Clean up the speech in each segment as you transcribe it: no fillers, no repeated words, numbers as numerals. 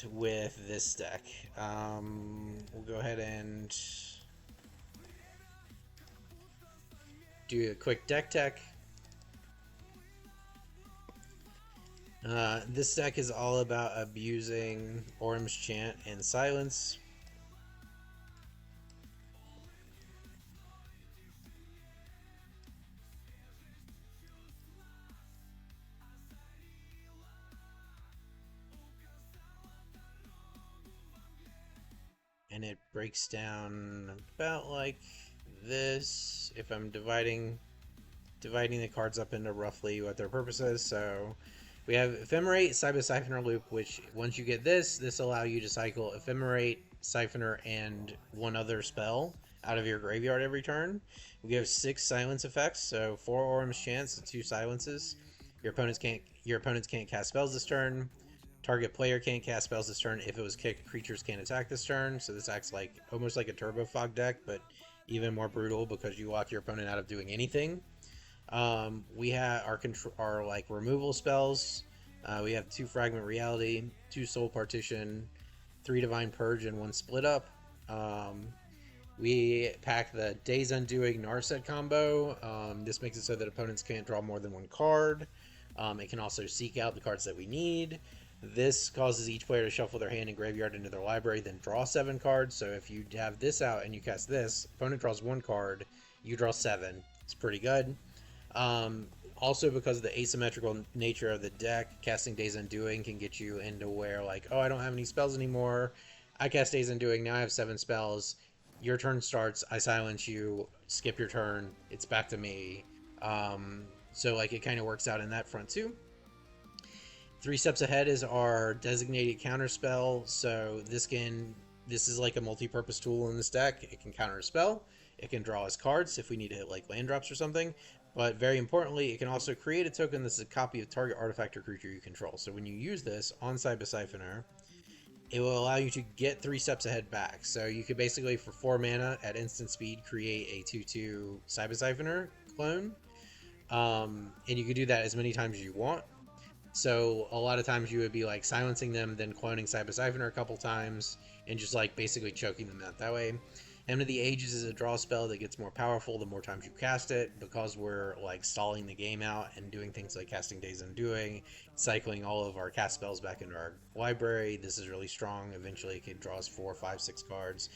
with this deck. We'll go ahead and do a quick deck tech. This deck is all about abusing Orim's Chant and Silence. And it breaks down about like this if I'm dividing the cards up into roughly what their purpose is. So we have Ephemerate, Siphoner Loop, which once you get this allow you to cycle Ephemerate, Siphoner, and one other spell out of your graveyard every turn. We have 6 silence effects, so 4 Orim's Chants and 2 silences. Your opponents can't cast spells this turn. Target player can't cast spells this turn. If it was kicked, creatures can't attack this turn. So this acts like almost like a Turbo Fog deck, but even more brutal because you lock your opponent out of doing anything. We have our like removal spells. We have 2 Fragment Reality, 2 Soul Partition, 3 Divine Purge, and 1 Split Up. We pack the Days Undoing Narset combo. This makes it so that opponents can't draw more than 1 card. It can also seek out the cards that we need. This causes each player to shuffle their hand and graveyard into their library, then draw 7 cards. So if you have this out and you cast this, opponent draws 1 card, you draw 7. It's pretty good. Also, because of the asymmetrical nature of the deck, casting Days Undoing can get you into where, like, oh, I don't have any spells anymore. I cast Days Undoing, now I have 7 spells. Your turn starts, I silence you, skip your turn, it's back to me. So, like, it kind of works out in that front, too. 3 steps ahead is our designated counter spell. So this is like a multi-purpose tool in this deck. It can counter a spell. It can draw us cards if we need to hit like land drops or something. But very importantly, it can also create a token that's a copy of target artifact or creature you control. So when you use this on Siphoner, it will allow you to get 3 steps ahead back. So you could basically, for 4 mana at instant speed, create a 2/2 Siphoner clone. And you can do that as many times as you want. So a lot of times you would be like silencing them, then cloning Siphoner a couple times, and just like basically choking them out that way. Hymn of the Ages is a draw spell that gets more powerful the more times you cast it, because we're like stalling the game out and doing things like casting Days Undoing, cycling all of our cast spells back into our library. This is really strong. Eventually it can draw us 4, 5, 6 cards.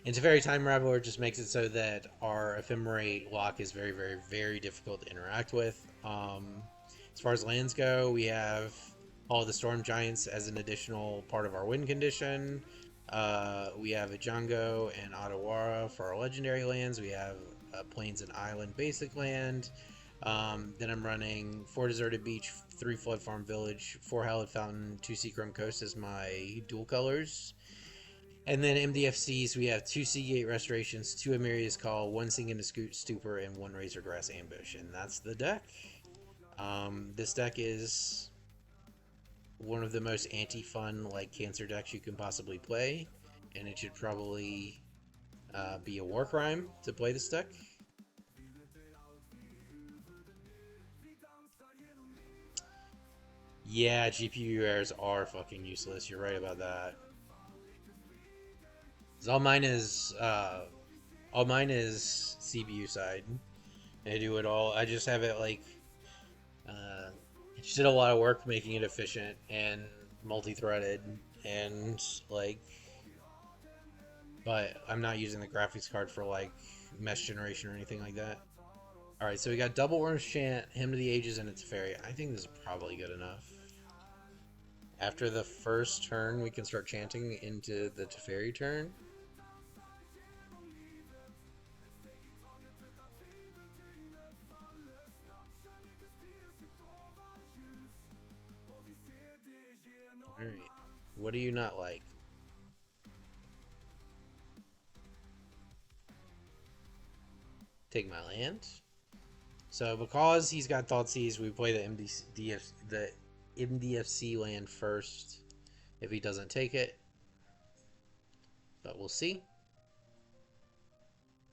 And Teferi Time Raveler just makes it so that our Ephemerate lock is very, very, very difficult to interact with. As far as lands go, we have all the Storm Giants as an additional part of our win condition. We have a Django and Otawara for our legendary lands. We have Plains and Island basic land. Then I'm running 4 Deserted Beach, 3 Flood Farm Village, 4 Hallowed Fountain, 2 Seachrome Coast as my dual colors. And then MDFCs, we have 2 Seagate Restorations, 2 Amiria's Call, 1 Sink into Stupor, and 1 Razorgrass Ambush. And that's the deck. This deck is one of the most anti-fun like cancer decks you can possibly play, and it should probably be a war crime to play this deck. Yeah, GPU errors are fucking useless. You're right about that. 'Cause all mine is CPU side. I do it all. I just have it like I just did a lot of work making it efficient and multi-threaded and like, but I'm not using the graphics card for like mesh generation or anything like that. All right, so we got double Orange Chant, Hymn to the Ages, and its Fairy. I think this is probably good enough. After the first turn, we can start chanting into the Teferi turn. Alright. What do you not like? Take my land. So because he's got Thoughtseize, we play the MDFC land first if he doesn't take it. But we'll see.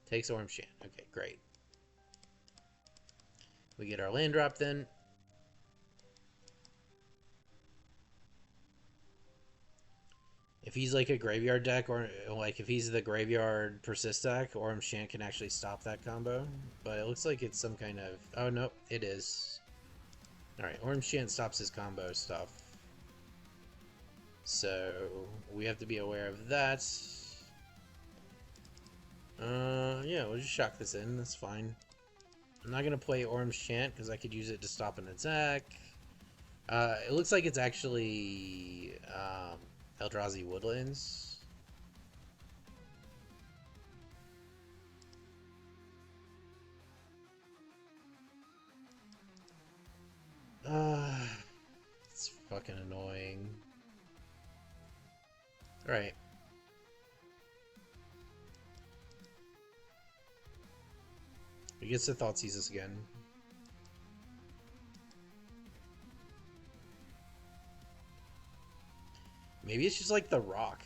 Takes Orim Chant. Okay, great. We get our land drop then. If he's like a graveyard deck, or like if he's the graveyard persist deck, Orim Chant can actually stop that combo. But it looks like it's some kind of... Oh, no, it is. Alright, Orim Chant stops his combo stuff. So, we have to be aware of that. Yeah, we'll just shock this in. That's fine. I'm not going to play Orim's Chant because I could use it to stop an attack. It looks like it's actually Eldrazi Woodlands. It's fucking annoying. Alright. He gets to Thoughtseize again. Maybe it's just like the rock.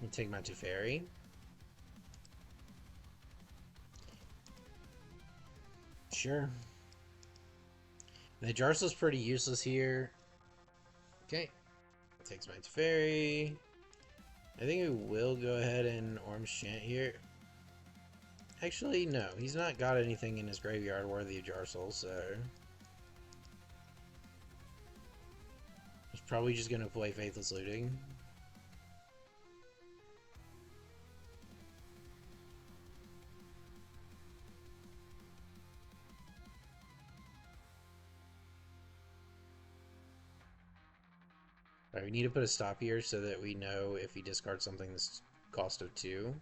I'll take my Teferi. Sure. The Jarso's pretty useless here. Okay. Takes my Teferi. I think we will go ahead and Orim's Chant here. Actually, no. He's not got anything in his graveyard worthy of Jarsol, so... He's probably just going to play Faithless Looting. Alright, we need to put a stop here so that we know if he discards something that's cost of 2.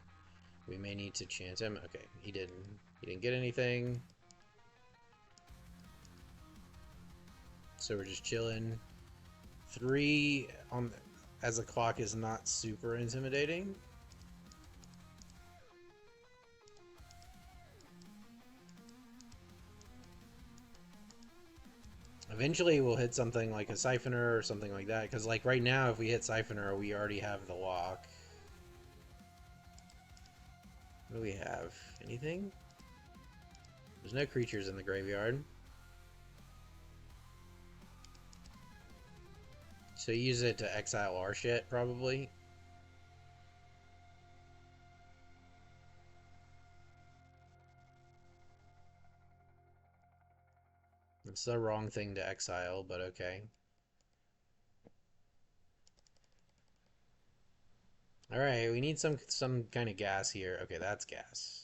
We may need to chant him. Okay, he didn't. He didn't get anything. So we're just chilling. 3 on as a clock is not super intimidating. Eventually we'll hit something like a Siphoner or something like that, because like right now if we hit Siphoner we already have the lock. What do we have? Anything? There's no creatures in the graveyard. So use it to exile our shit, probably. It's the wrong thing to exile, but okay. Alright, we need some kind of gas here. Okay, that's gas.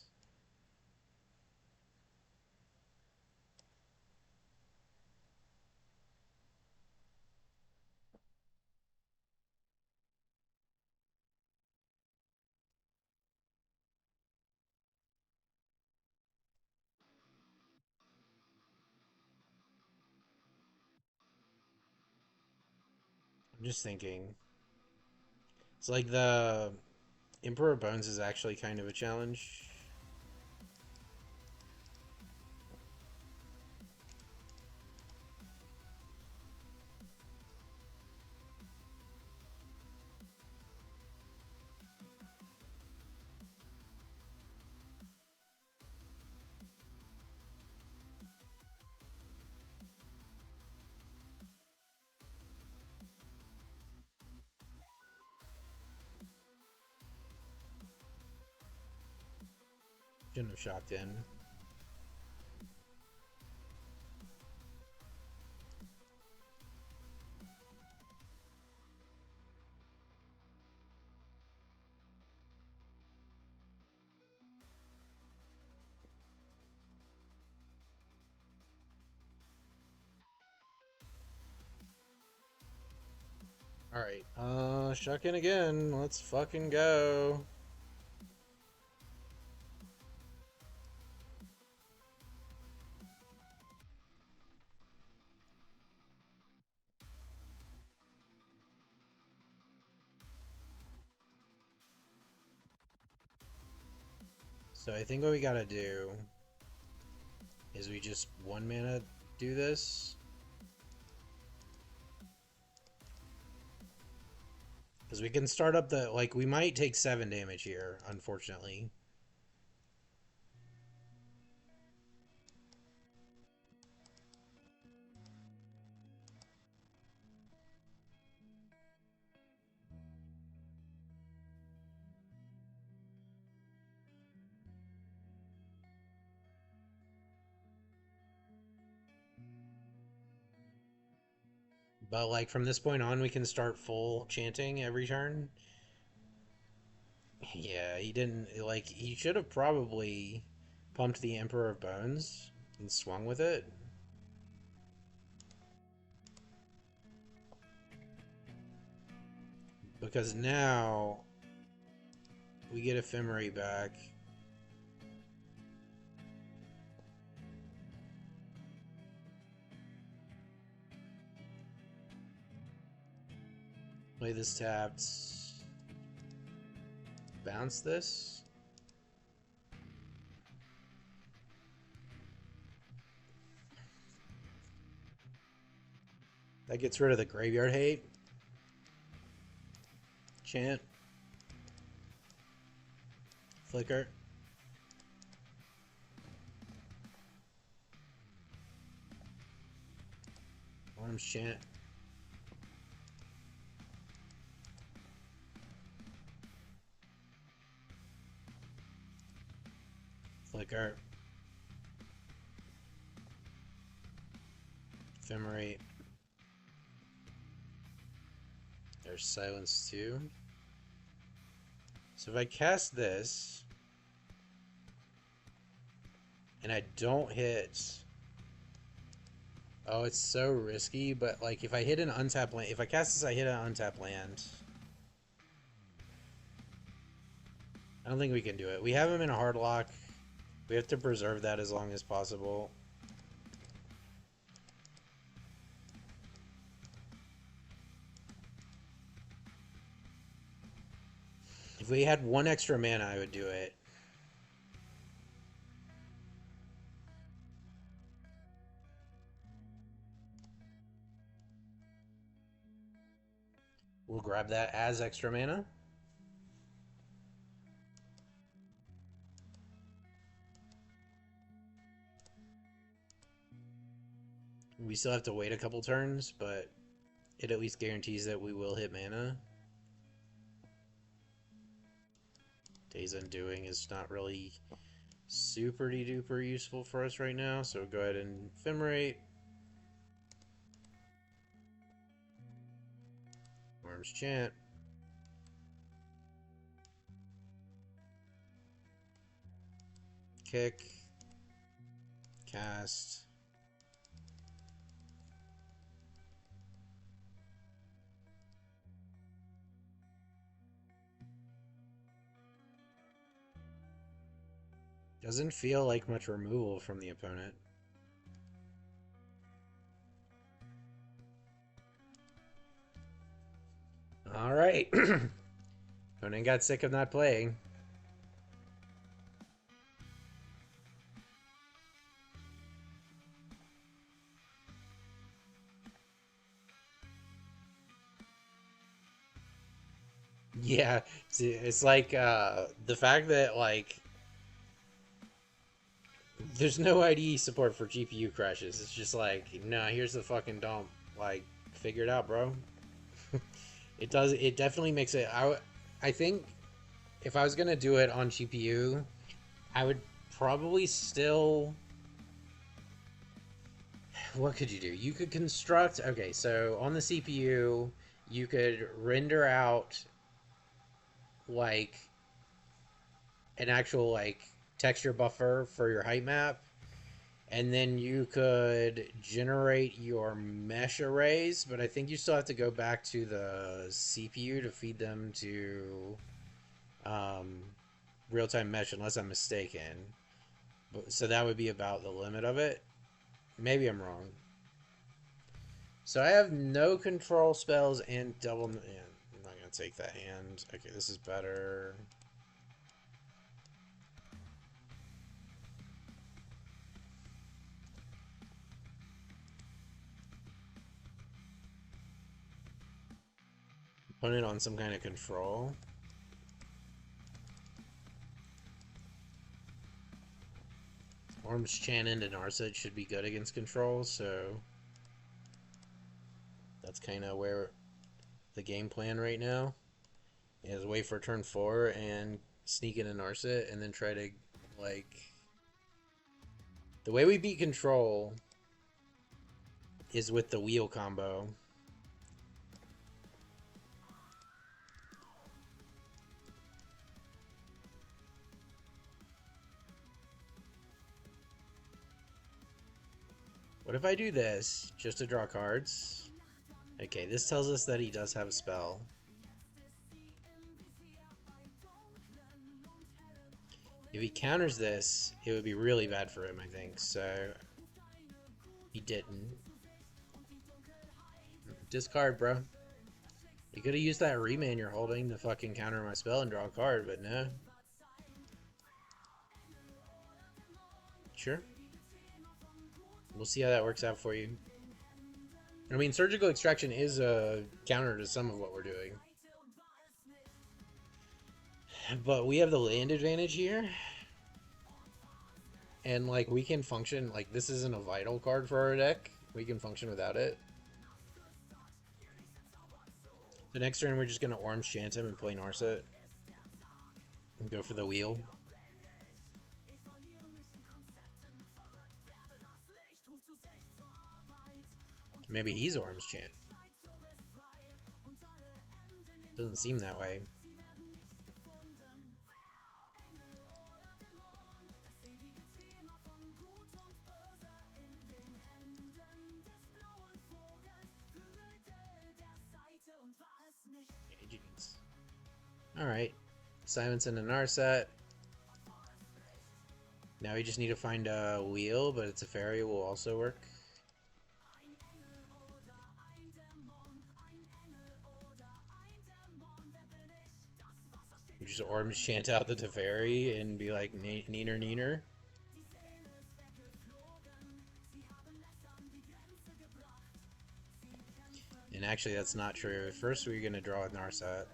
I'm just thinking. It's like the Emperor Bones is actually kind of a challenge. Shouldn't have shocked in. Alright, shock in again. Let's fucking go. So I think what we gotta do is we just 1 mana do this. Because we can start up the... Like, we might take 7 damage here, unfortunately. But like from this point on, we can start full chanting every turn. Yeah, he didn't like. He should have probably pumped the Emperor of Bones and swung with it. Because now we get Ephemerate back. Play this tapped. Bounce this. That gets rid of the graveyard hate. Chant. Flicker. Orim's Chant. Flicker. Ephemerate. There's silence too. So if I cast this and I don't hit, oh, it's so risky. But like if I hit an untapped land, if I cast this, I hit an untapped land. I don't think we can do it. We have him in a hard lock. We have to preserve that as long as possible. If we had one extra mana, I would do it. We'll grab that as extra mana. We still have to wait a couple turns, but it at least guarantees that we will hit mana. Days Undoing is not really super duper useful for us right now, so go ahead and Ephemerate. Orim's Chant. Kick. Cast. Doesn't feel like much removal from the opponent. Alright. Opponent got sick of not playing. Yeah, it's like the fact that like there's no IDE support for GPU crashes. It's just like, nah, here's the fucking dump. Like, figure it out, bro. It does. It definitely makes it. I think if I was gonna do it on GPU, I would probably still. What could you do? You could construct. Okay, so on the CPU, you could render out like an actual like texture buffer for your height map, and then you could generate your mesh arrays, but I think you still have to go back to the CPU to feed them to real-time mesh, unless I'm mistaken. So that would be about the limit of it. Maybe I'm wrong. So I have no control spells and double... Man, I'm not going to take that hand. Okay, this is better. Put it on some kind of control. Orim's Chant and Narset should be good against control, so that's kind of where the game plan right now is. Wait for turn 4 and sneak in a Narset, and then try to, like... The way we beat control is with the wheel combo. What if I do this just to draw cards? Okay, this tells us that he does have a spell. If he counters this, it would be really bad for him, I think. So he didn't. Discard, bro. You could have used that remand you're holding to fucking counter my spell and draw a card, but no. Sure. We'll see how that works out for you. I mean, Surgical Extraction is a counter to some of what we're doing. But we have the land advantage here. And, like, we can function... Like, this isn't a vital card for our deck. We can function without it. The next turn, we're just going to Orim Chant him and play Narset. And go for the wheel. Maybe he's Orim's Chant. Doesn't seem that way. Alright. Simonson and Narset. Now we just need to find a wheel, but it's a fairy will also work. We just Orim Chant out the Teferi and be like, neener, neener. And actually, that's not true. First, we're going to draw with Narset.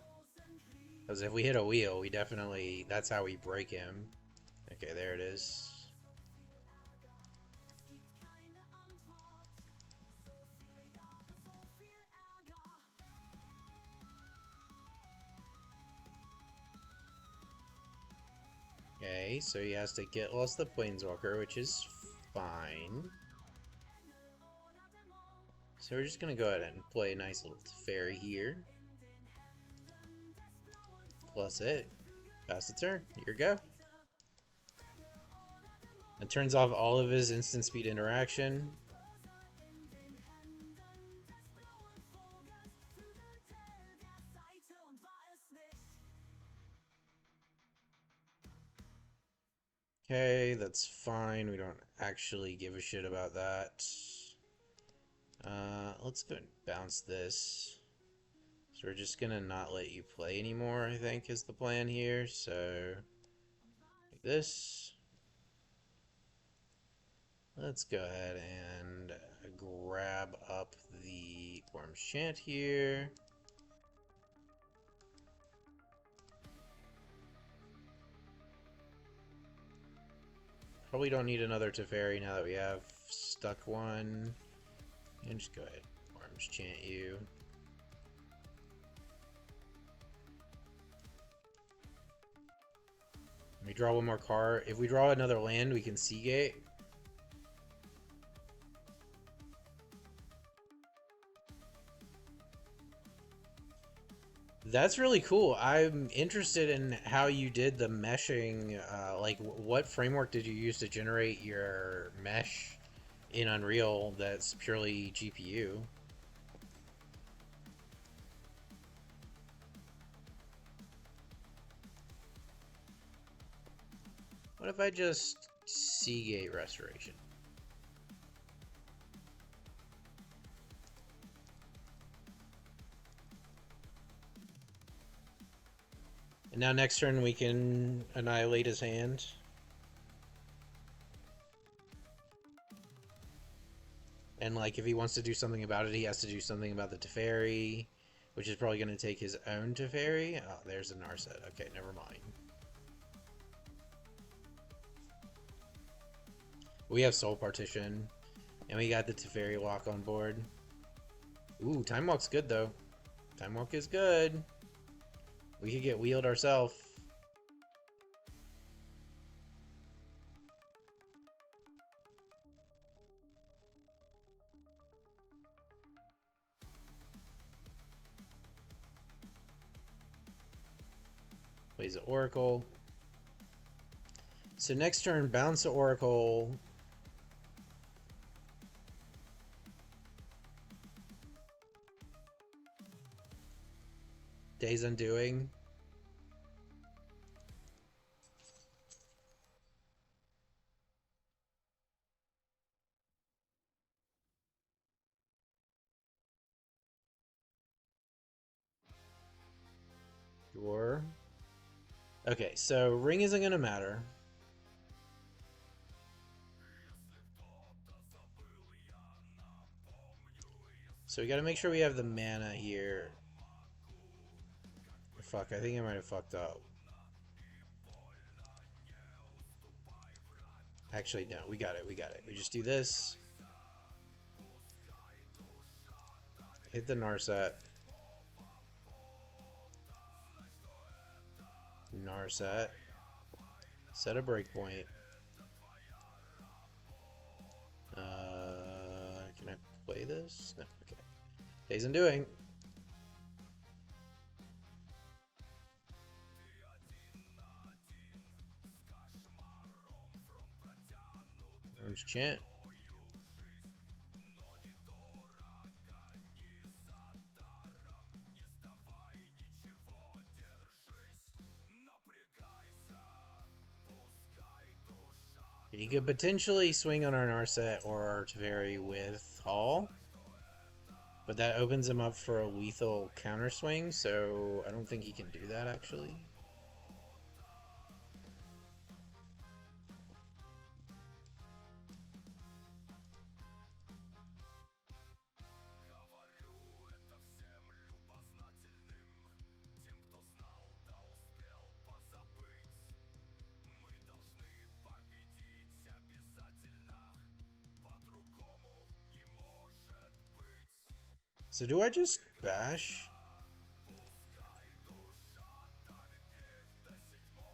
Because if we hit a wheel, we definitely... That's how we break him. Okay, there it is. Okay, so he has to get lost the Planeswalker, which is fine. So we're just gonna go ahead and play a nice little fairy here. Plus it. Pass the turn. Here we go. It turns off all of his instant speed interaction. Okay, that's fine. We don't actually give a shit about that. Let's go and bounce this. So we're just gonna not let you play anymore, I think, is the plan here. So, like this. Let's go ahead and grab up the Orim Chant here. Probably don't need another Teferi now that we have stuck one. And just go ahead, Orim Chant you. We draw one more card. If we draw another land, we can Seagate. That's really cool. I'm interested in how you did the meshing. Like, what framework did you use to generate your mesh in Unreal that's purely GPU? What if I just Seagate Restoration? And now next turn we can annihilate his hand. And like if he wants to do something about it, he has to do something about the Teferi, which is probably going to take his own Teferi. Oh, there's a Narset. Okay, never mind. We have Soul Partition, and we got the Teferi lock on board. Ooh, Time Walk's good though. Time Walk is good. We could get wheeled ourselves. Plays the Oracle. So next turn, bounce the Oracle. Days Undoing. Sure. Okay, so ring isn't gonna matter. So we gotta make sure we have the mana here. Fuck, I think I might have fucked up. Actually, no, we got it, we got it. We just do this. Hit the Narset. Narset. Set a breakpoint. Can I play this? No, okay. Days Undoing. There's Chant. He could potentially swing on our Narset or our Teferi with Hall, but that opens him up for a lethal counter swing, so I don't think he can do that actually. So do I just bash?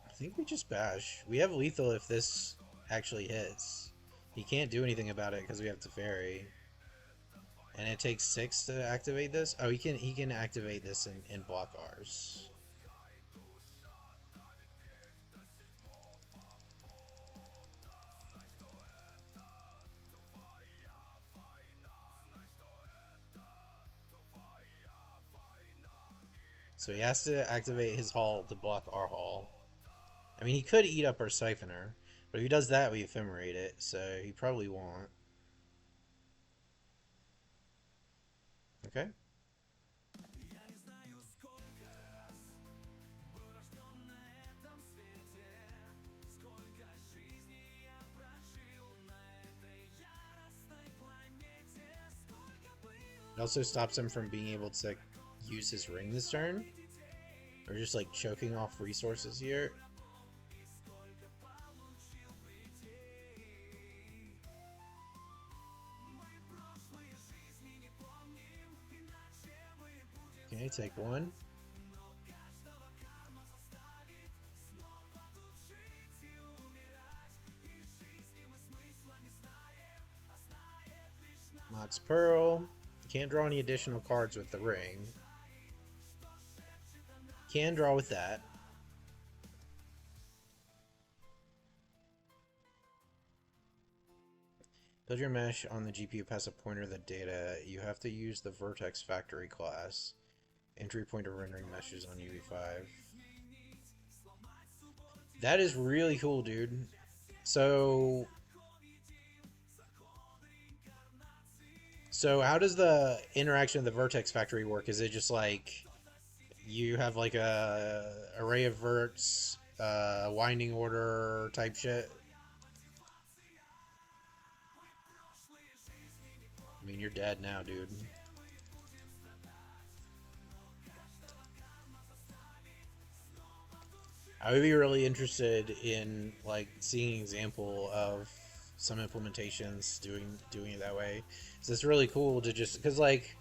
I think we just bash. We have lethal if this actually hits. He can't do anything about it because we have Teferi. And it takes 6 to activate this? Oh, he can activate this and block ours. So he has to activate his Hall to block our Hall. I mean, he could eat up our Siphoner, but if he does that, we ephemerate it, so he probably won't. Okay. It also stops him from being able to use his ring this turn. Or just like choking off resources here. Okay, take 1. Mox Pearl. Can't draw any additional cards with the ring. Can draw with that. Build your mesh on the GPU past a pointer of the data. You have to use the Vertex Factory class. Entry point of rendering meshes on UV5. That is really cool, dude. So how does the interaction of the Vertex Factory work? Is it just like you have like a array of verts, winding order type shit? I mean, you're dead now, dude. I would be really interested in like seeing an example of some implementations doing it that way. So it's really cool to just because like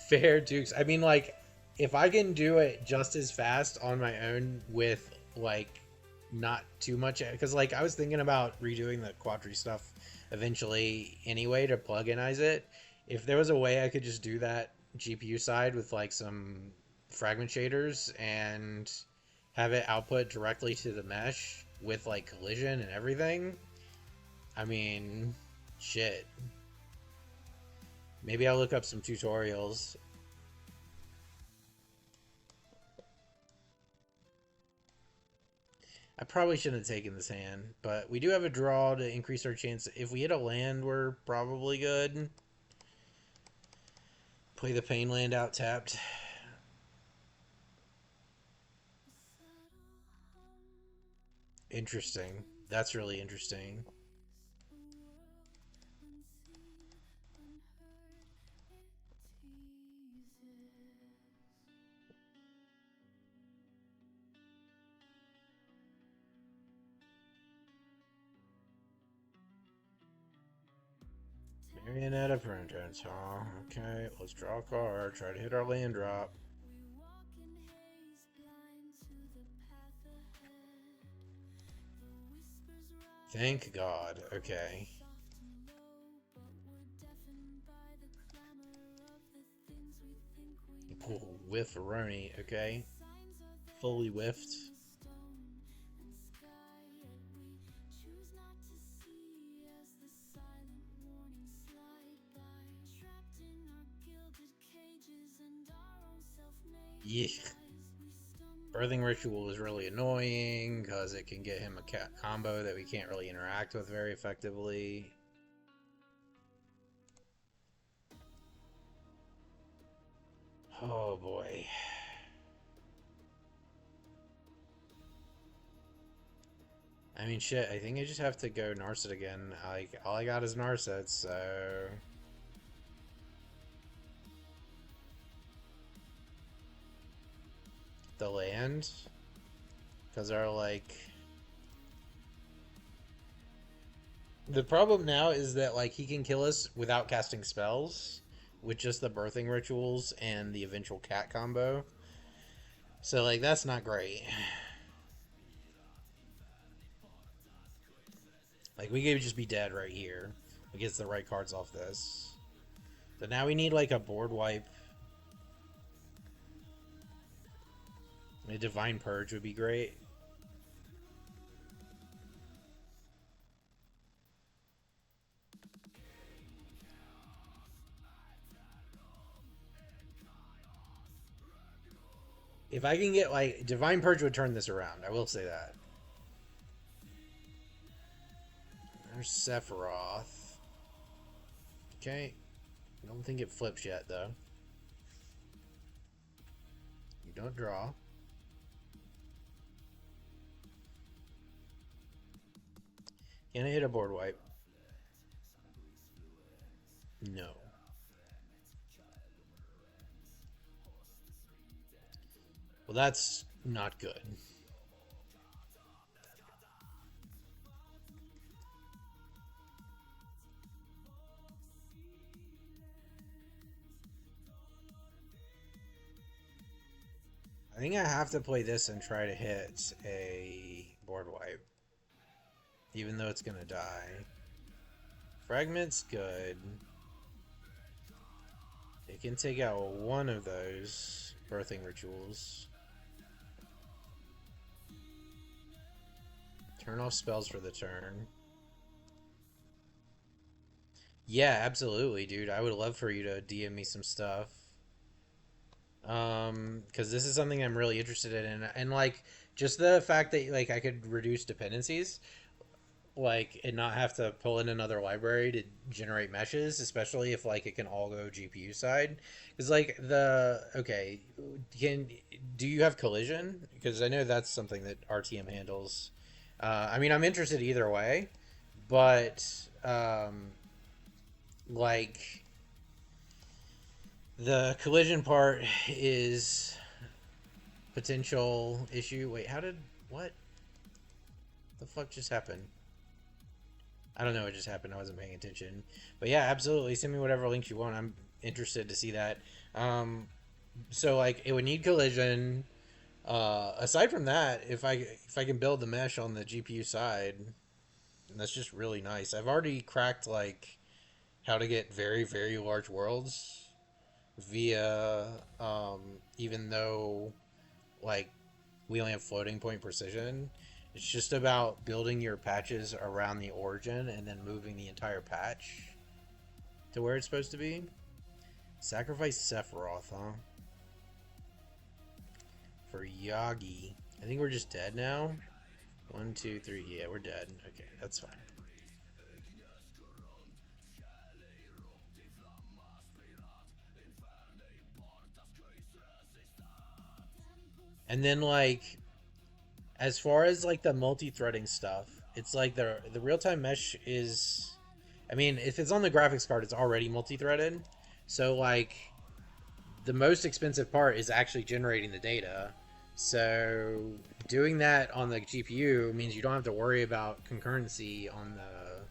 fair dukes. I mean, like if I can do it just as fast on my own with like not too much, because like I was thinking about redoing the Quadri stuff eventually anyway to pluginize it. If there was a way I could just do that GPU side with like some fragment shaders and have it output directly to the mesh with like collision and everything, I mean, shit. Maybe I'll look up some tutorials. I probably shouldn't have taken this hand, but we do have a draw to increase our chance. If we hit a land, we're probably good. Play the pain land out tapped. Interesting. That's really interesting. Marionette apprentice, huh? Okay, let's draw a card. Try to hit our land drop. Thank God. Okay. Ooh, whiff Roni. Okay. Fully whiffed. Yeah. Birthing Ritual is really annoying because it can get him a cat combo that we can't really interact with very effectively. Oh boy. I mean, shit, I think I just have to go Narset again. Like, all I got is Narset, so... The land? Because they're like... The problem now is that, like, he can kill us without casting spells, with just the Birthing Rituals and the eventual cat combo. So, like, that's not great. Like, we could just be dead right here. If he gets the right cards off this. So now we need, like, a board wipe. A Divine Purge would be great. If I can get, like, Divine Purge would turn this around. I will say that. There's Sephiroth. Okay. I don't think it flips yet, though. You don't draw. Can I hit a board wipe? No. Well, that's not good. I think I have to play this and try to hit a board wipe. Even though it's going to die. Fragment's good. It can take out one of those Birthing Rituals. Turn off spells for the turn. Yeah, absolutely, dude. I would love for you to DM me some stuff. Because this is something I'm really interested in, and like just the fact that like I could reduce dependencies, like and not have to pull in another library to generate meshes, especially if like it can all go GPU side. Because like can do you have collision? Because I know that's something that RTM handles. I mean, I'm interested either way, but like the collision part is potential issue. Wait, what the fuck just happened? I don't know what just happened. I wasn't paying attention. But yeah, absolutely. Send me whatever links you want. I'm interested to see that. So like it would need collision. Aside from that, if I can build the mesh on the GPU side, that's just really nice. I've already cracked like how to get very very large worlds via even though like we only have floating point precision. It's just about building your patches around the origin and then moving the entire patch to where it's supposed to be. Sacrifice Sephiroth, huh? For Yagi. I think we're just dead now. 1, 2, 3. Yeah, we're dead. Okay, that's fine. And then, like, as far as like the multi-threading stuff, it's like the real-time mesh is, I mean, if it's on the graphics card, it's already multi-threaded. So like the most expensive part is actually generating the data. So doing that on the GPU means you don't have to worry about concurrency on the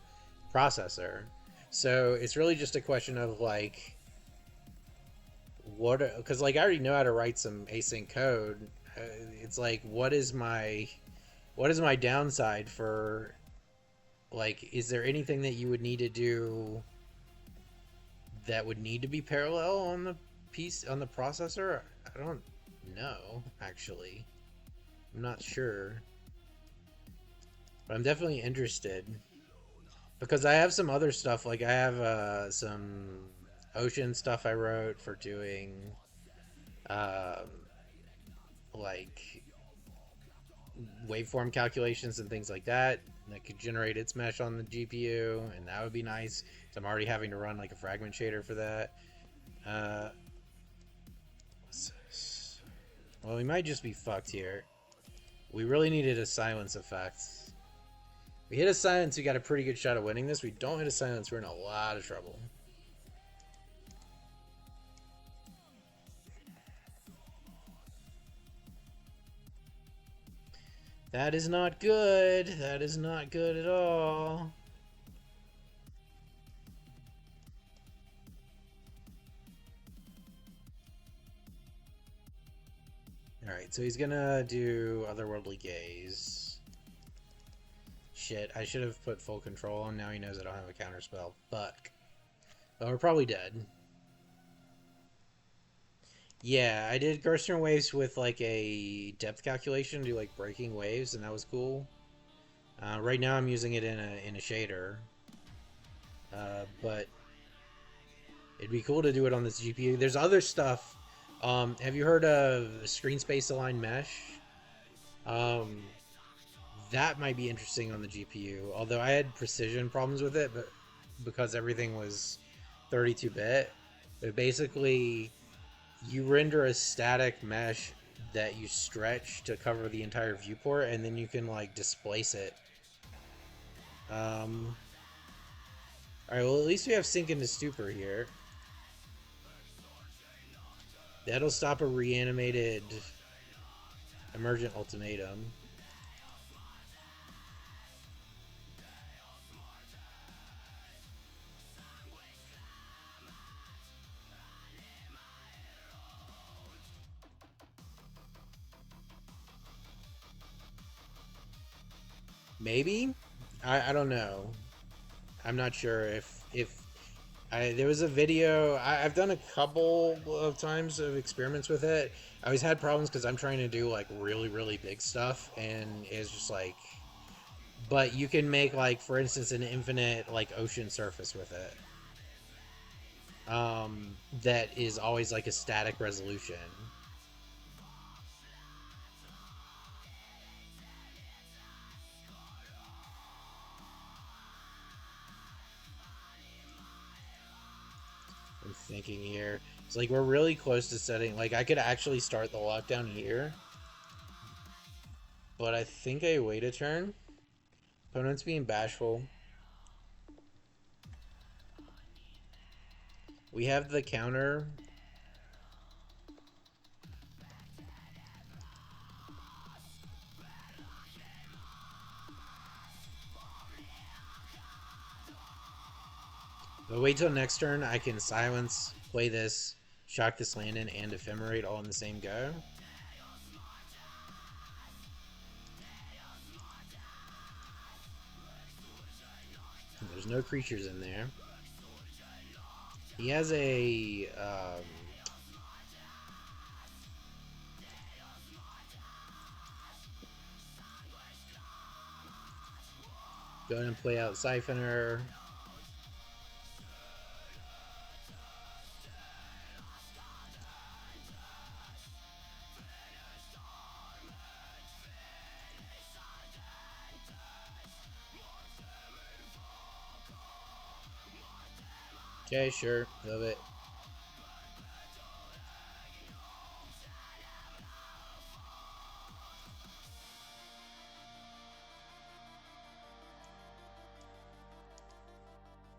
processor. So it's really just a question of like what, because like I already know how to write some async code. It's like what is my downside for, like, is there anything that you would need to do that would need to be parallel on the piece on the processor? I don't know, actually. I'm not sure. But I'm definitely interested. Because I have some other stuff, like I have some ocean stuff I wrote for doing um, like waveform calculations and things like that could generate its mesh on the GPU, and that would be nice. So I'm already having to run like a fragment shader for that. Uh, well, we might just be fucked here. We really needed a silence effect. We hit a silence, we got a pretty good shot of winning this. We don't hit a silence, we're in a lot of trouble. That is not good. That is not good at all. Alright, so he's gonna do Otherworldly Gaze. Shit, I should have put full control on. Now he knows I don't have a counterspell. Fuck. But we're probably dead. Yeah, I did Gerstern Waves with like a depth calculation to do like breaking waves, and that was cool. Right now I'm using it in a shader. But it'd be cool to do it on this GPU. There's other stuff. Have you heard of screen space aligned mesh? Um, that might be interesting on the GPU. Although I had precision problems with it, but because everything was 32-bit, but basically you render a static mesh that you stretch to cover the entire viewport, and then you can like displace it. All right, well at least we have Sink into Stupor here. That'll stop a reanimated Emergent Ultimatum. Maybe? I don't know. I'm not sure if there was a video. I've done a couple of times of experiments with it. I always had problems because I'm trying to do like really big stuff, and it's just like, but you can make like, for instance, an infinite like ocean surface with it. That is always like a static resolution. I'm thinking here. It's like we're really close to setting. Like I could actually start the lockdown here, but I think I wait a turn. Opponent's being bashful. We have the counter. But wait till next turn. I can silence, play this, shock this land in, and ephemerate all in the same go. There's no creatures in there. He has a go ahead and play out Siphoner. Okay, sure. Love it.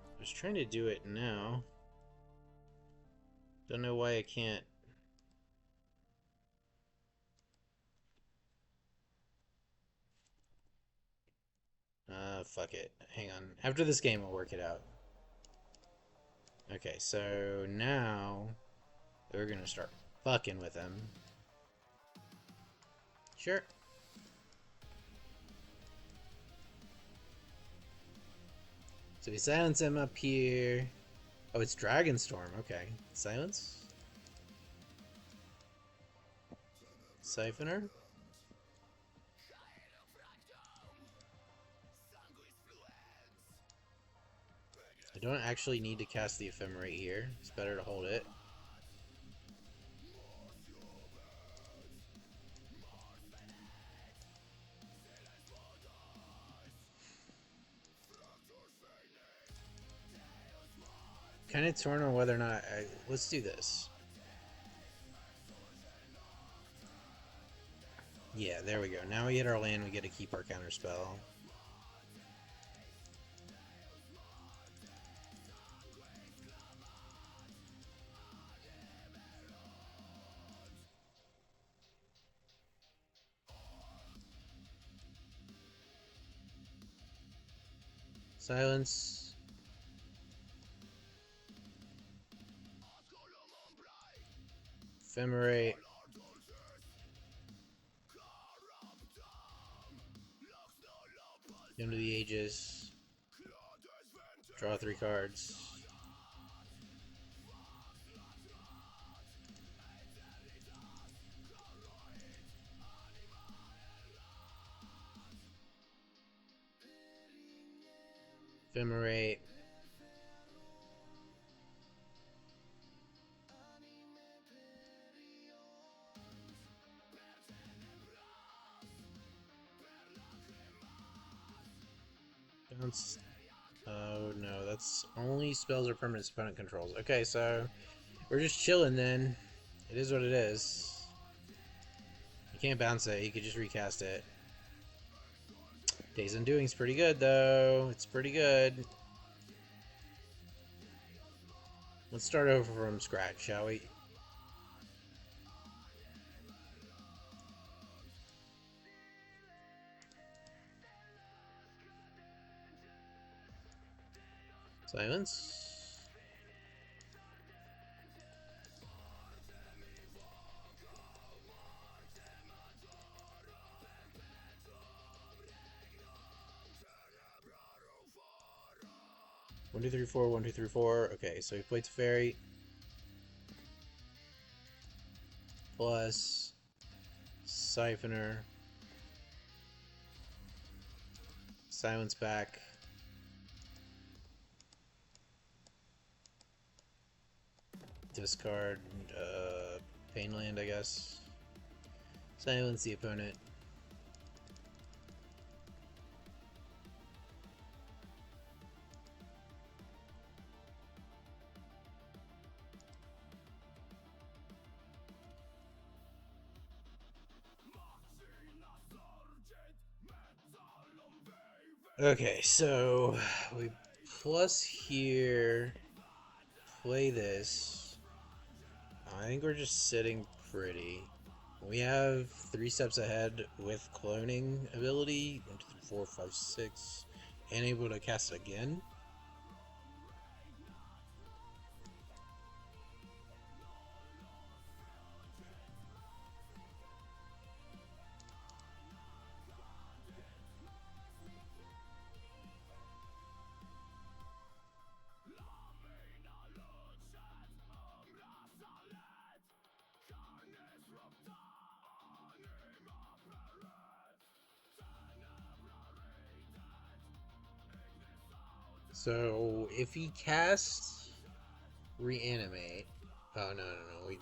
I was trying to do it now. Don't know why I can't. Fuck it. Hang on. After this game, I'll work it out. Okay, so now we're gonna start fucking with him. Sure. So we silence him up here. Oh, it's Dragonstorm. Okay. Silence. Siphoner. I don't actually need to cast the Ephemerate here. It's better to hold it. Kind of torn on whether or not let's do this. Yeah, there we go. Now we hit our land, we get to keep our counterspell. Silence. Ephemerate. Into the Aegis. Draw 3 cards. Ephemerate. Bounce. Oh no, that's only spells or permanents opponent controls. Okay, so we're just chilling then. It is what it is. You can't bounce it, you could just recast it. Days Undoing's pretty good though. It's pretty good. Let's start over from scratch, shall we? Silence. 1, 2, 3, 4, 1, 2, 3, 4. Okay, so he played Teferi. Plus Siphoner. Silence back. Discard Painland, I guess. Silence the opponent. Okay, so we plus here, play this. I think we're just sitting pretty. We have 3 steps ahead with cloning ability. 1, 2, 3, 4, 5, 6. And able to cast it again. So if he casts Reanimate. Oh, no.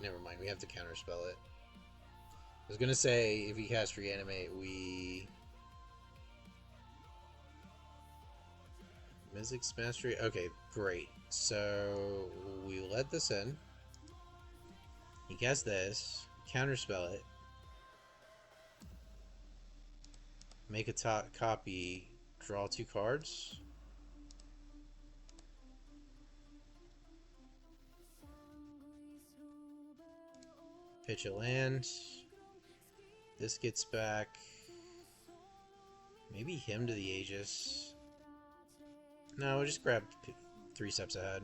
Never mind. We have to counterspell it. I was gonna say, if he casts Reanimate, we Mizzix Mastery. Okay, great. So we let this in. He casts this. Counterspell it. Make a top copy. Draw 2 cards. Pitch a land. This gets back. Maybe him to the Aegis. No, we'll just grab 3 steps ahead.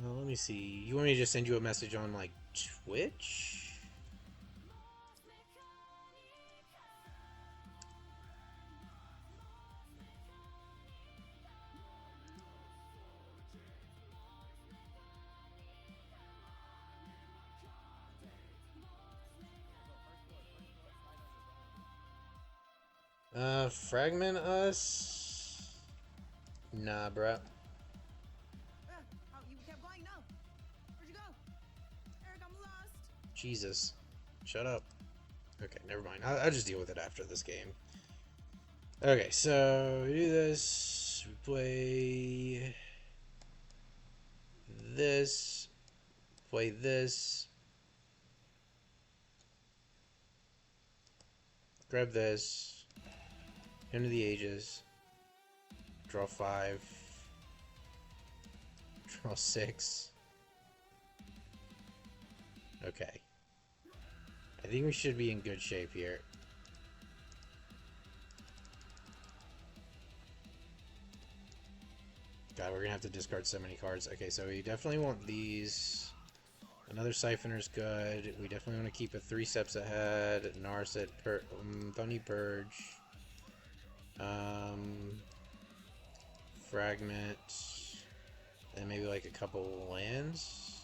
Let me see. You want me to just send you a message on, like, Twitch? Fragment us? Nah, bruh. Oh, you kept going? No. Where'd you go? Eric, I'm lost. Jesus. Shut up. Okay, never mind. I'll just deal with it after this game. Okay, so we do this. We play this. Play this. Grab this. Into the Aegis. Draw 5. Draw 6. Okay. I think we should be in good shape here. God, we're gonna have to discard so many cards. Okay, so we definitely want these. Another Siphoner's good. We definitely want to keep it 3 steps ahead. Narset, don't need Purge. Fragment. And maybe like a couple lands.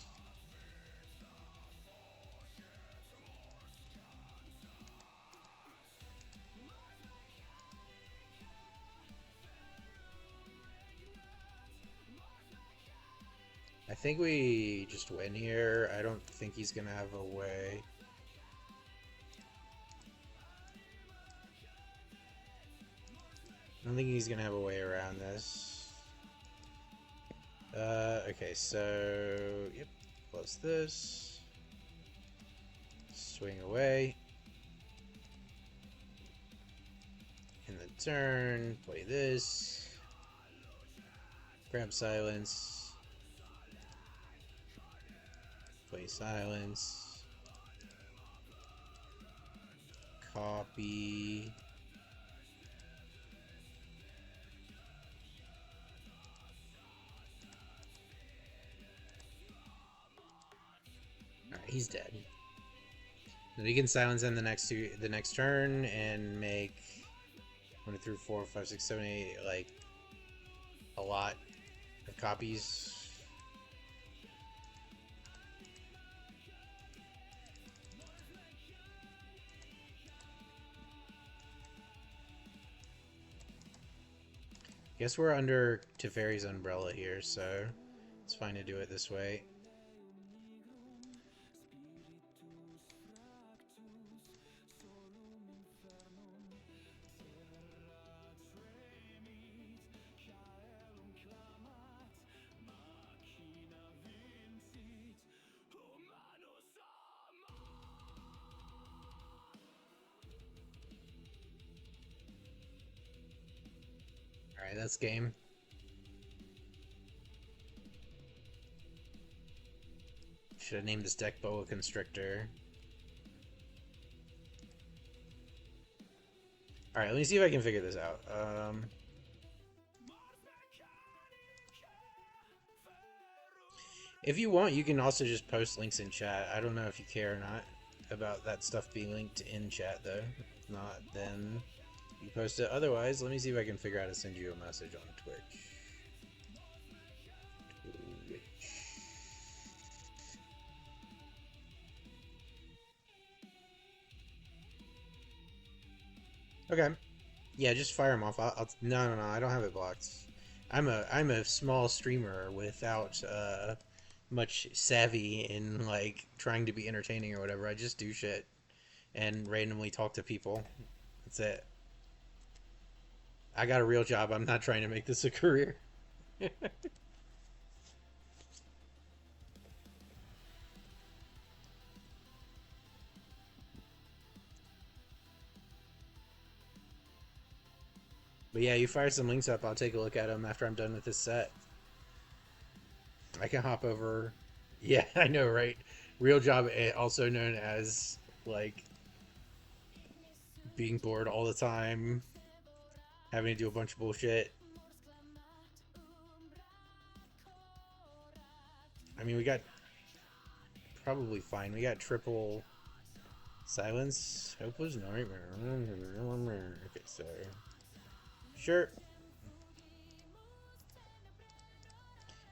I think we just win here. I don't think he's gonna have a way. I don't think he's gonna have a way around this. Okay, so yep, close this. Swing away. In the turn, play this. Grab silence. Play silence. Copy. Alright, he's dead. Then we can silence him the next turn and make 1, 2, 3, 4, 5, 6, 7, 8, like a lot of copies. Guess we're under Teferi's umbrella here, so it's fine to do it this way. Alright, that's game. Should have named this deck Boa Constrictor. Alright, let me see if I can figure this out. If you want, you can also just post links in chat. I don't know if you care or not about that stuff being linked in chat, though. If not, then you post it. Otherwise, let me see if I can figure out how to send you a message on Twitch. Okay. Yeah, just fire them off. No, I don't have it blocked. I'm a small streamer without much savvy in like trying to be entertaining or whatever. I just do shit and randomly talk to people. That's it. I got a real job. I'm not trying to make this a career. But yeah, you fire some links up. I'll take a look at them after I'm done with this set. I can hop over. Yeah, I know, right? Real job, also known as like being bored all the time, having to do a bunch of bullshit. I mean, we got probably fine. We got triple silence. Hopeless nightmare. Okay, so sure.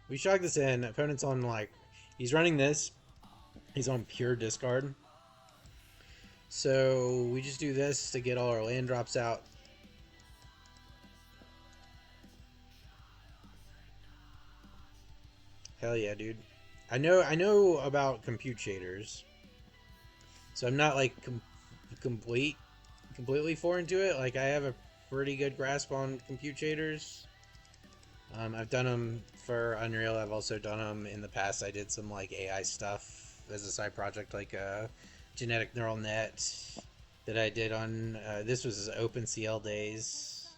We shock this in. Opponent's on like he's running this. He's on pure discard. So we just do this to get all our land drops out. Hell yeah, dude. I know about compute shaders. So I'm not like completely foreign to it. Like I have a pretty good grasp on compute shaders. I've done them for Unreal. I've also done them in the past. I did some like AI stuff as a side project, like a genetic neural net that I did on. This was OpenCL days.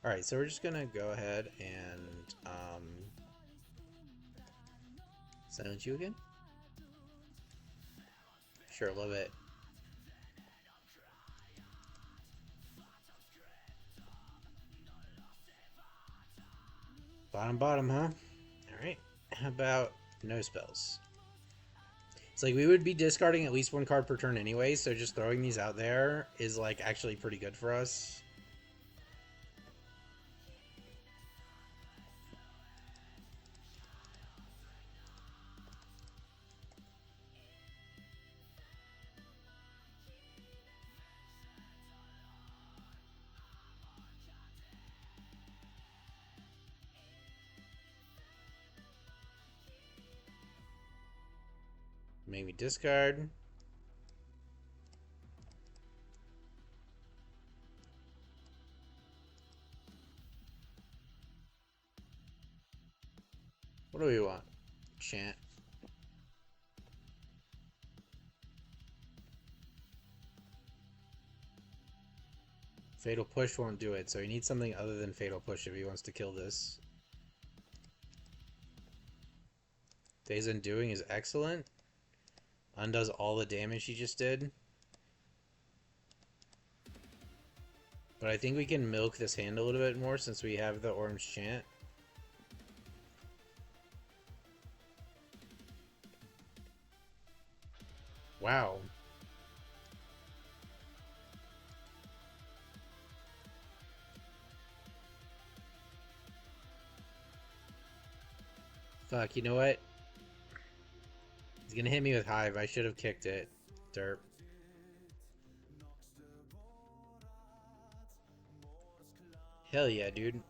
All right, so we're just gonna go ahead and silence you again. Sure, love it. Bottom, huh? Alright. How about no spells? It's like we would be discarding at least one card per turn anyway, so just throwing these out there is like actually pretty good for us. Maybe discard. What do we want? Chant. Fatal Push won't do it, so he needs something other than Fatal Push if he wants to kill this. Days Undoing is excellent. Undoes all the damage he just did. But I think we can milk this hand a little bit more since we have the Orim's Chant. Wow. Fuck, you know what? He's gonna hit me with Hive. I should have kicked it. Derp. Hell yeah, dude.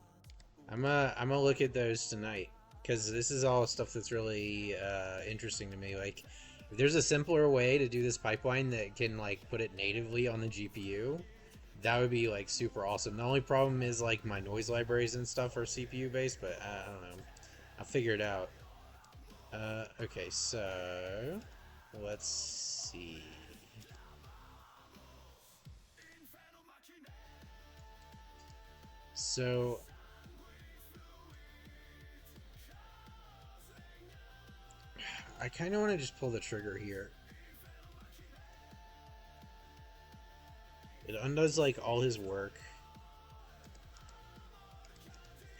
I'm gonna look at those tonight because this is all stuff that's really interesting to me. Like, if there's a simpler way to do this pipeline that can like put it natively on the GPU, that would be like super awesome. The only problem is like my noise libraries and stuff are CPU based, but I don't know. I'll figure it out. Okay, so let's see. So I kind of want to just pull the trigger here. It undoes like all his work.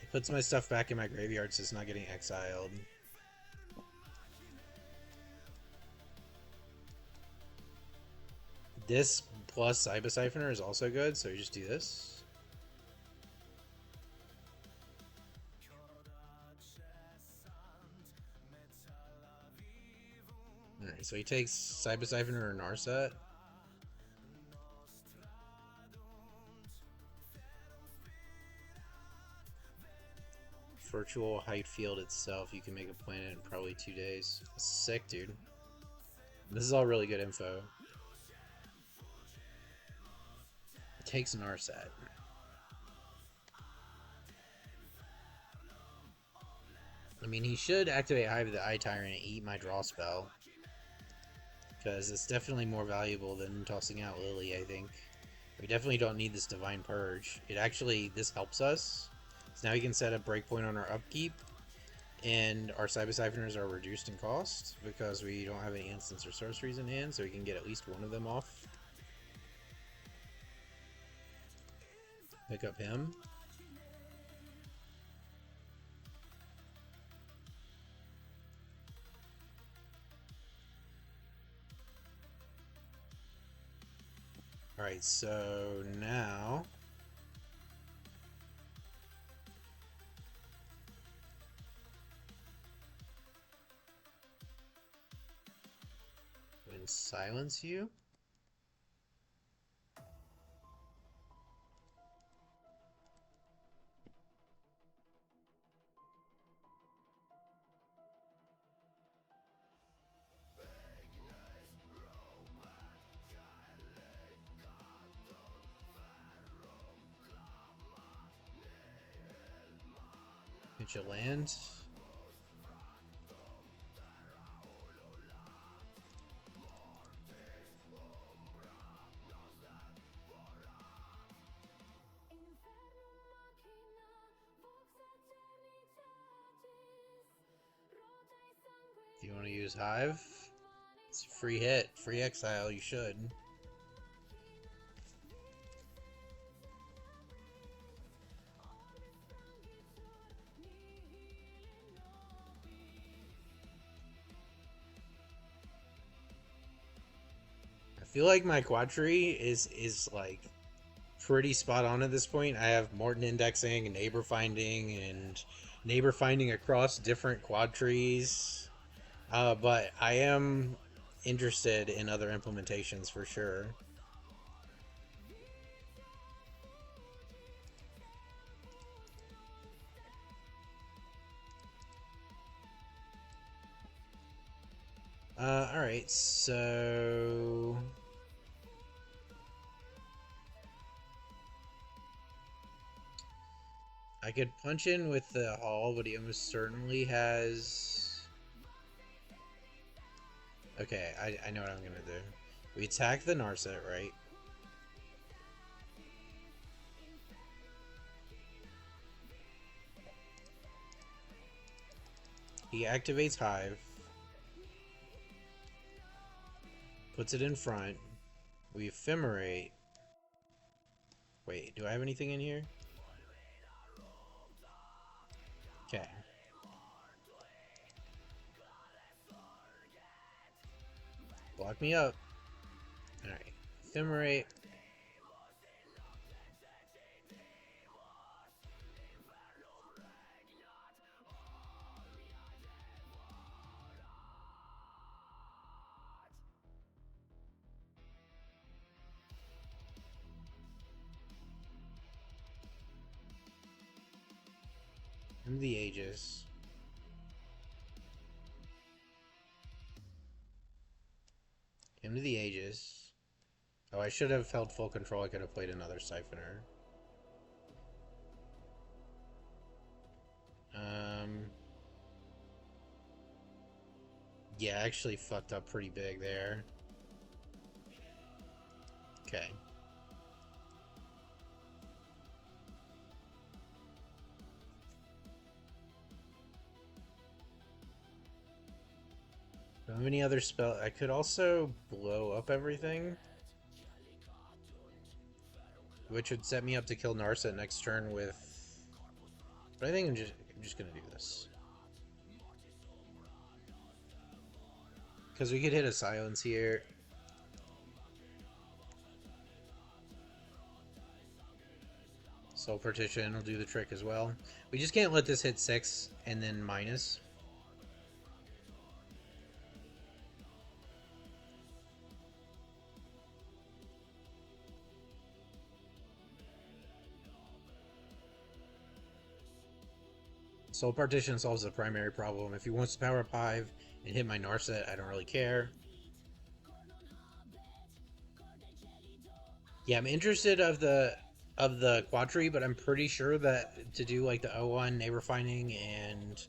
It puts my stuff back in my graveyard so it's not getting exiled. This plus Cyber Siphoner is also good, so you just do this. Alright, so he takes Cyber Siphoner or Narset. Virtual height field itself, you can make a planet in probably 2 days. Sick, dude. This is all really good info. It takes an Narset. I mean, he should activate Hive of the Eye Tyrant and eat my draw spell. Because it's definitely more valuable than tossing out Lily, I think. We definitely don't need this Divine Purge. This helps us. So now we can set a breakpoint on our upkeep. And our Cyber Siphoners are reduced in cost because we don't have any instants or sorceries in hand, so we can get at least one of them off. Pick up him. Alright, so now I'm going to silence you. Hit your land. Do you want to use Hive? It's a free hit, free exile, you should. I feel like my quad tree is like pretty spot on at this point. I have Morton indexing and neighbor finding across different quad trees. But I am interested in other implementations for sure. Alright, so I could punch in with the Hall, but he almost certainly has... Okay, I know what I'm gonna do. We attack the Narset, right? He activates Hive. Puts it in front. We ephemerate. Wait, do I have anything in here? Okay. Block me up. Alright. Ephemerate. Hymn of the Ages. Hymn of the Ages. Oh, I should have held full control. I could have played another Siphoner. Yeah, I actually fucked up pretty big there. Okay. Don't have any other spell. I could also blow up everything, which would set me up to kill Narset next turn with... But I think I'm just gonna do this. Because we could hit a silence here. Soul Partition will do the trick as well. We just can't let this hit 6 and then minus. Soul Partition solves the primary problem. If he wants to power up Hive and hit my Narset, I don't really care. Yeah, I'm interested of the Quadri, but I'm pretty sure that to do like the O1 neighbor finding and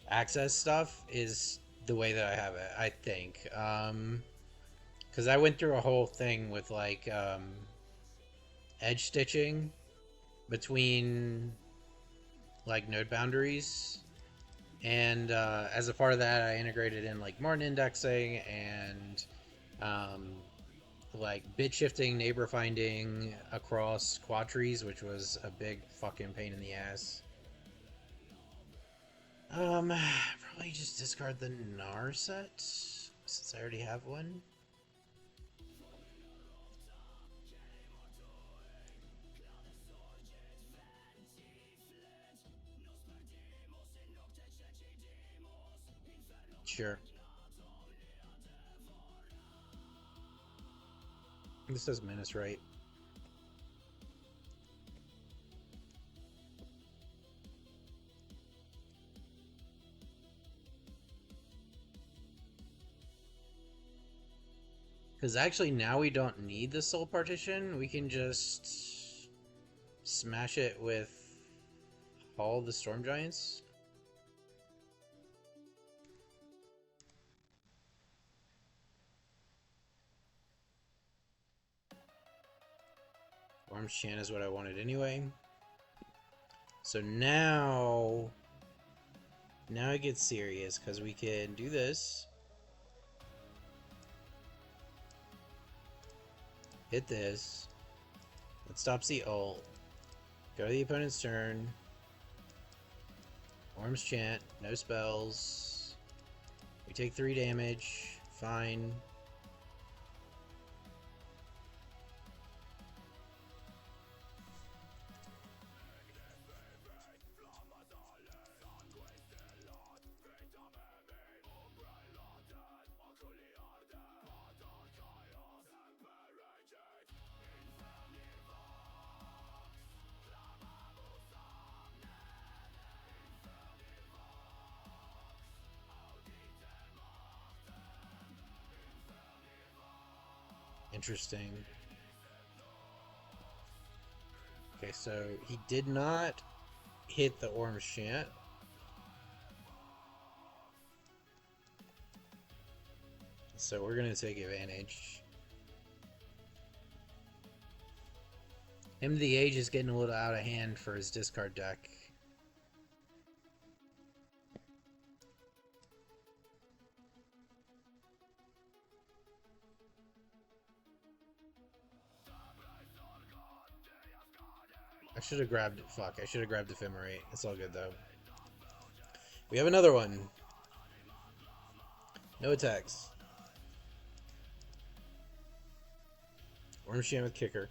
access stuff is the way that I have it, I think. Because I went through a whole thing with like edge stitching between like node boundaries, and as a part of that, I integrated in like Martin indexing and um, like bit shifting, neighbor finding across quadries, which was a big fucking pain in the ass. Probably just discard the Narset since I already have one. Sure. This does menace, right? Because actually now we don't need the soul partition. We can just smash it with all the storm giants. Orim's Chant is what I wanted anyway. So now it gets serious because we can do this. Hit this. That stops the ult. Go to the opponent's turn. Orim's Chant. No spells. We take 3 damage. Fine. Interesting. Okay, so he did not hit the Orim's Chant. So we're going to take advantage. MTGA is getting a little out of hand for his discard deck. I should have grabbed it. Fuck, I should have grabbed Ephemerate. It's all good though. We have another one. No attacks. Orim's Chant with kicker.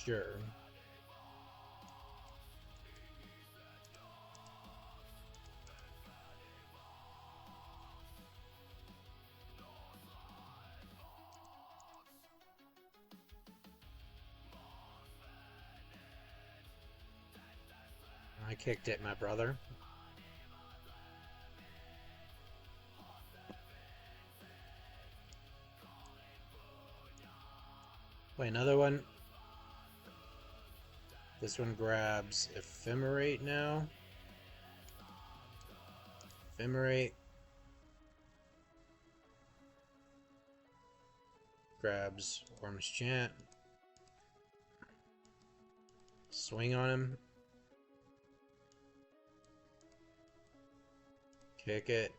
Sure. I kicked it, my brother. Play another one. This one grabs Ephemerate now. Ephemerate. Grabs Orim's Chant. Swing on him. Kick it.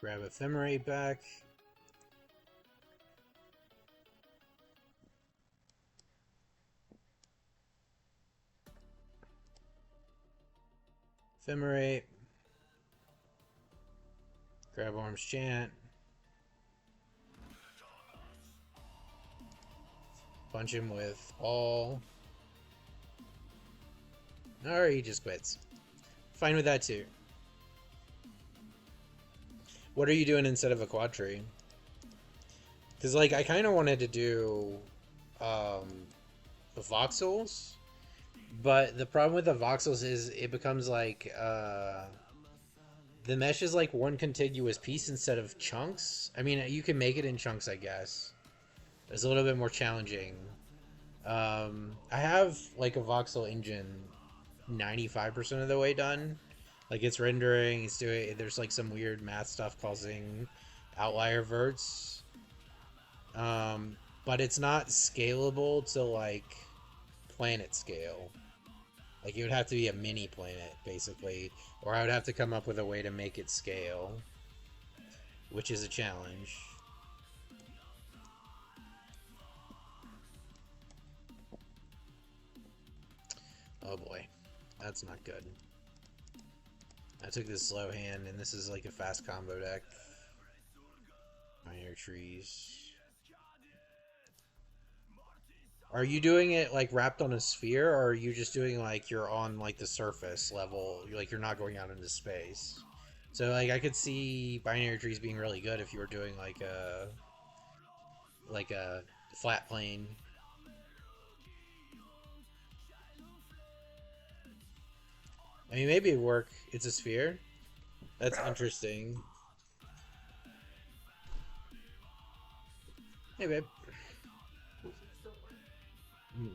Grab Ephemerate back. Ephemerate. Grab Orim's Chant. Punch him with all. Or he just quits. Fine with that too. What are you doing instead of a quad tree? Because, like, I kind of wanted to do the voxels, but the problem with the voxels is it becomes like the mesh is like one contiguous piece instead of chunks. I mean, you can make it in chunks, I guess. It's a little bit more challenging. I have like a voxel engine 95% of the way done. Like it's rendering, it's doing. There's like some weird math stuff causing outlier verts. But it's not scalable to like planet scale. Like it would have to be a mini planet basically, or I would have to come up with a way to make it scale, which is a challenge. Oh boy, that's not good. I took this slow hand, and this is like a fast combo deck. Pioneer trees. Are you doing it like wrapped on a sphere, or are you just doing like you're on like the surface level? Like you're not going out into space. So like I could see binary trees being really good if you were doing like a flat plane. I mean, maybe it'd work. It's a sphere. That's interesting. Hey, babe. Hmm.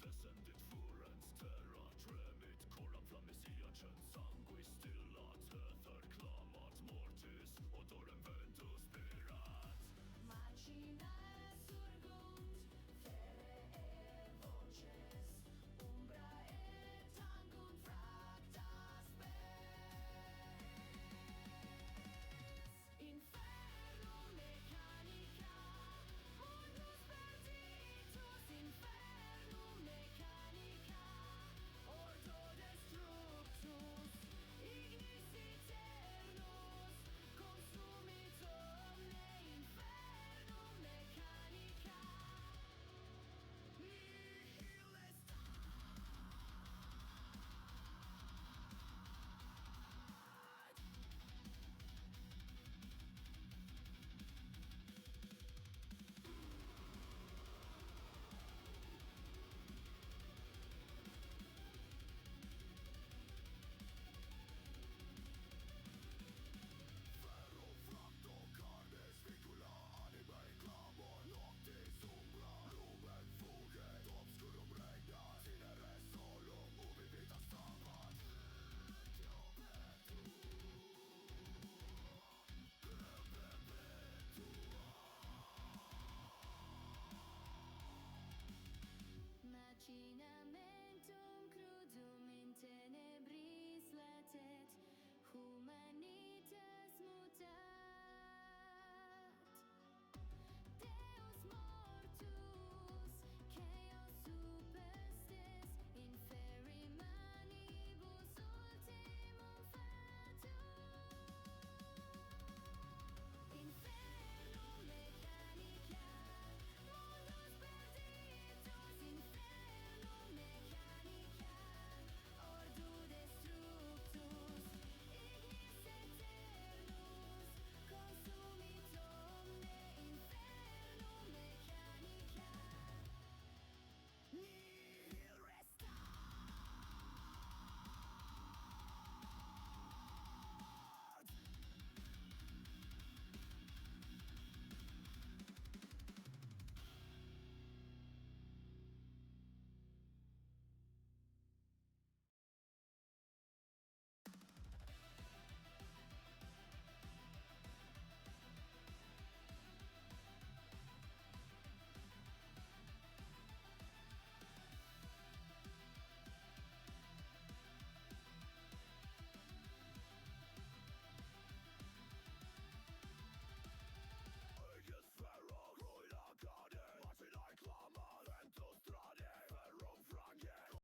Descended furens terra tremit coram flamisiacen sanguis stillat höther clamat mortis odorem ventus spirat Machina surgunt fere voces umbra et tangunt fracta spes infernum mechanica mundus perditus infernum mechanica ordo destructus ignis eternus consumit omne infernum mechanica nihil est ferro fracto carnes vicula anime clamor noctis umbra lumen fuget obscurum regnas in res solum ubi vita stabat Machinamentum crudum in tenebris latet, humanitas